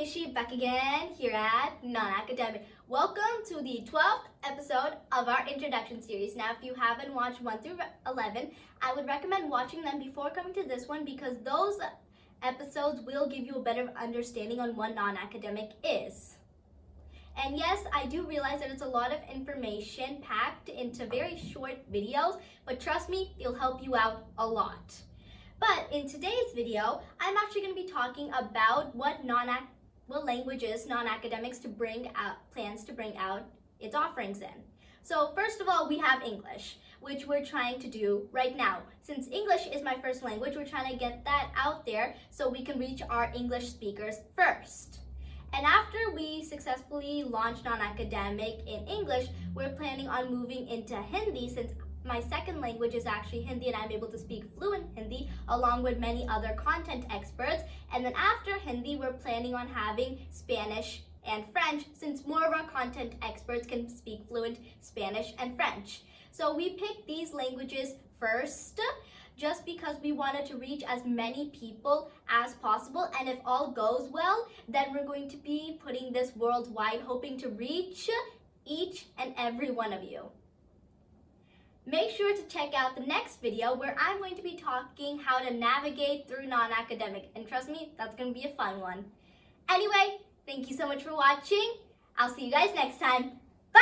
Nishi back again here at Non-Academic. Welcome to the 12th episode of our introduction series. Now, if you haven't watched 1 through 11, I would recommend watching them before coming to this one because those episodes will give you a better understanding on what non-academic is. And yes, I do realize that it's a lot of information packed into very short videos, but trust me, it'll help you out a lot. But in today's video, I'm actually going to be talking about what languages non-academics plans to bring out its offerings in. So first of all, we have English, which we're trying to do right now. Since English is my first language, we're trying to get that out there so we can reach our English speakers first. And after we successfully launch non-academic in English, we're planning on moving into Hindi since my second language is actually Hindi and I'm able to speak fluent Hindi along with many other content experts. And then after Hindi, we're planning on having Spanish and French since more of our content experts can speak fluent Spanish and French. So we picked these languages first just because we wanted to reach as many people as possible. And if all goes well, then we're going to be putting this worldwide, hoping to reach each and every one of you. Make sure to check out the next video where I'm going to be talking how to navigate through non-academic. And trust me, that's going to be a fun one. Anyway, thank you so much for watching. I'll see you guys next time. Bye!